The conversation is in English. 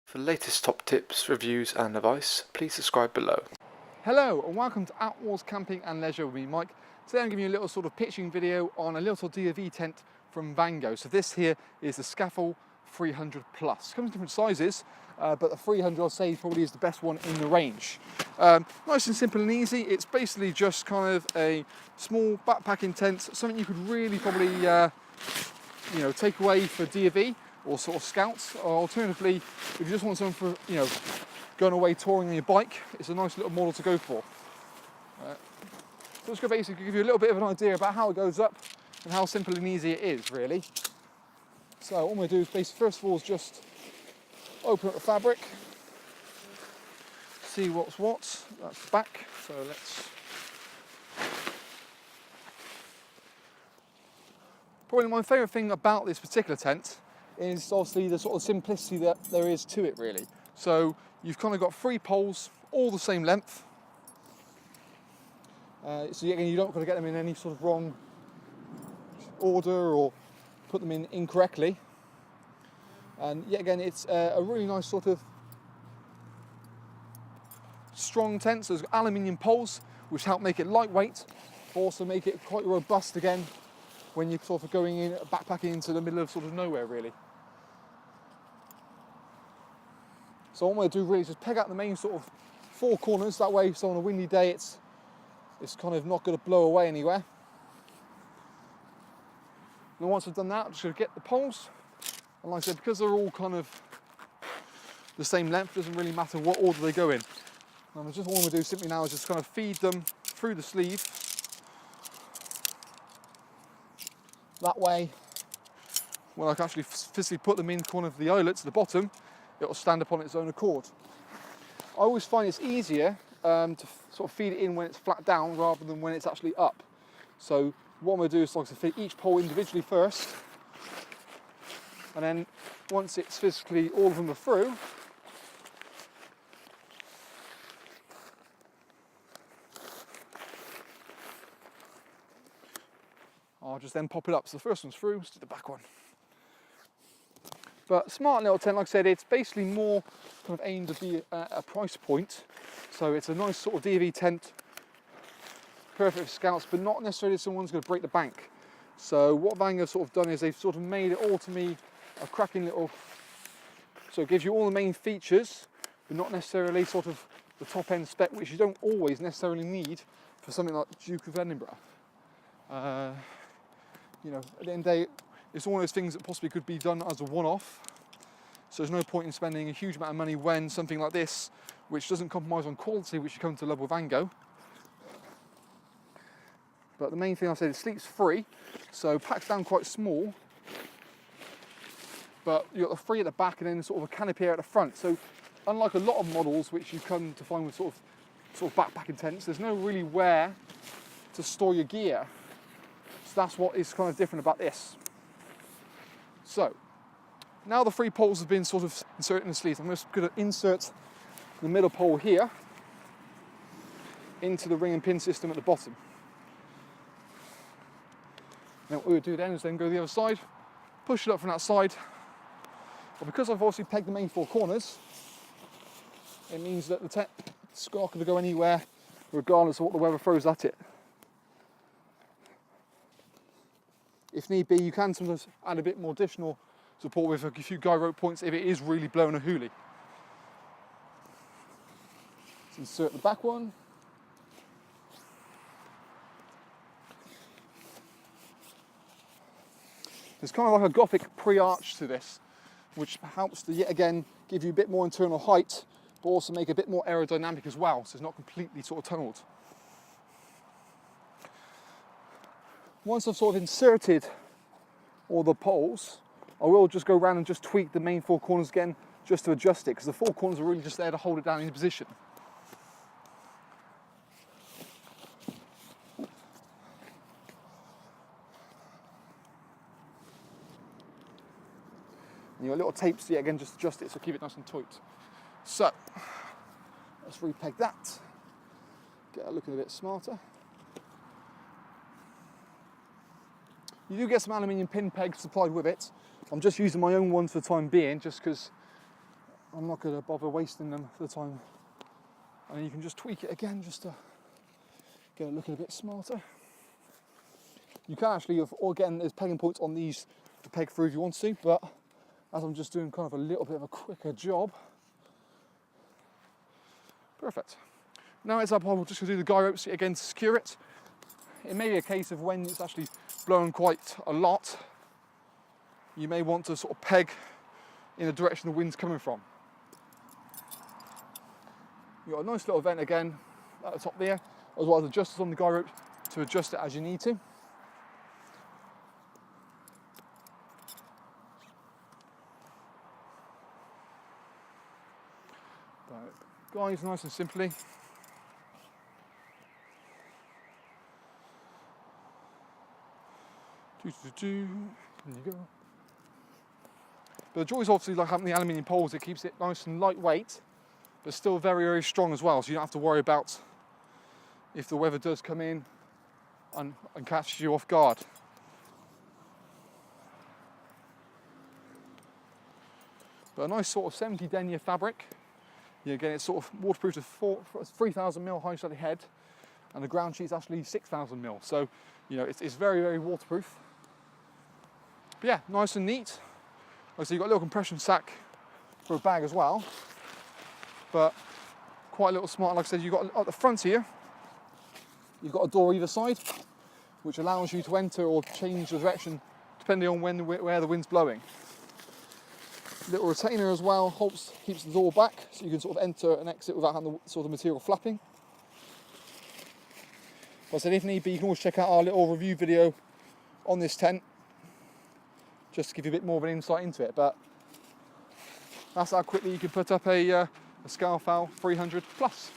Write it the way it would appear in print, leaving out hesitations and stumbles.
For the latest top tips, reviews and advice, please subscribe below. Hello and welcome to Attwoolls Camping and Leisure with me, Mike. Today I'm giving you a little sort of pitching video on a little DFV tent from Vango. So this here is the Scafell 300 Plus. Comes in different sizes, but the 300 I'll say probably is the best one in the range. Nice and simple and easy. It's basically just kind of a small backpacking tent, something you could really probably take away for DFV or sort of scouts, or alternatively, if you just want something for going away touring on your bike, it's a nice little model to go for. So I'm just going to basically give you a little bit of an idea about how it goes up and how simple and easy it is, really. So what I'm going to do is basically, first of all, is just open up the fabric, see what's what. That's the back, so let's... Probably my favourite thing about this particular tent is obviously the sort of simplicity that there is to it, really. So you've kind of got 3 poles, all the same length. So again, you don't got to get them in any sort of wrong order or put them in incorrectly. And yet again, it's a really nice sort of strong tent. So there's aluminium poles which help make it lightweight, but also make it quite robust again when you're sort of going in, backpacking into the middle of sort of nowhere, really. So what I'm going to do really is just peg out the main sort of 4 corners, that way so on a windy day it's kind of not going to blow away anywhere. And once I've done that, I'm just going to get the poles, and like I said, because they're all kind of the same length, it doesn't really matter what order they go in. And just what I'm going to do simply now is just kind of feed them through the sleeve. That way, when I can actually physically put them in kind of the eyelets at the bottom, it'll stand up on its own accord. I always find it's easier to sort of feed it in when it's flat down rather than when it's actually up. So what I'm going to do is like to feed each pole individually first, and then once it's physically all of them are through, I'll just then pop it up. So the first one's through, let's do the back one. But smart little tent, like I said, it's basically more kind of aimed to be a price point. So it's a nice sort of DFV tent, perfect for scouts, but not necessarily someone's going to break the bank. So what Vango have sort of done is they've sort of made it all to me a cracking little, so it gives you all the main features, but not necessarily sort of the top end spec, which you don't always necessarily need for something like Duke of Edinburgh. At the end of the day, it's one of those things that possibly could be done as a one-off. So there's no point in spending a huge amount of money when something like this, which doesn't compromise on quality, which you come to love with Vango. But the main thing I said, it sleeps free, so packs down quite small. But you've got the 3 at the back and then sort of a canopy area at the front. So unlike a lot of models which you come to find with sort of backpacking tents, there's no really where to store your gear. So that's what is kind of different about this. So, now the 3 poles have been sort of inserted in the sleeves, I'm just going to insert the middle pole here into the ring and pin system at the bottom. Now what we'll do then is then go to the other side, push it up from that side. But because I've obviously pegged the main 4 corners, it means that the tent is not going to go anywhere regardless of what the weather throws at it. If need be, you can sometimes add a bit more additional support with a few guy rope points if it is really blowing a hoolie. Let's insert the back one. There's kind of like a Gothic pre-arch to this, which helps to yet again give you a bit more internal height, but also make it a bit more aerodynamic as well, so it's not completely sort of tunnelled. Once I've sort of inserted all the poles, I will just go around and just tweak the main 4 corners again, just to adjust it, because the 4 corners are really just there to hold it down in position. And you've got little tapes yet again, just adjust it, so keep it nice and tight. So, let's repeg that, get it looking a bit smarter. You do get some aluminium pin pegs supplied with it. I'm just using my own ones for the time being, just because I'm not going to bother wasting them for the time. And you can just tweak it again just to get it looking a bit smarter. You can actually, again, there's pegging points on these to peg through if you want to, but as I'm just doing kind of a little bit of a quicker job. Perfect. Now it's up, we're just going to do the guy ropes again to secure it. It may be a case of when it's actually blowing quite a lot, you may want to sort of peg in the direction the wind's coming from. You've got a nice little vent again at the top there, as well as adjusters on the guy rope to adjust it as you need to. But guys, nice and simply. There you go. But the joy is obviously like having the aluminium poles, it keeps it nice and lightweight, but still very, very strong as well, so you don't have to worry about if the weather does come in and catches you off guard. But a nice sort of 70 denier fabric. Again, it's sort of waterproof to 3,000mm high studded head, and the ground sheet is actually 6,000mm, so it's very, very waterproof. But yeah, nice and neat. Like I say, you've got a little compression sack for a bag as well, but quite a little smart. Like I said, you've got at the front here, you've got a door either side, which allows you to enter or change the direction depending on where the wind's blowing. Little retainer as well keeps the door back, so you can sort of enter and exit without having the sort of material flapping. Like I said, if need be, you can always check out our little review video on this tent, just to give you a bit more of an insight into it. But that's how quickly you can put up a Scafell 300 Plus.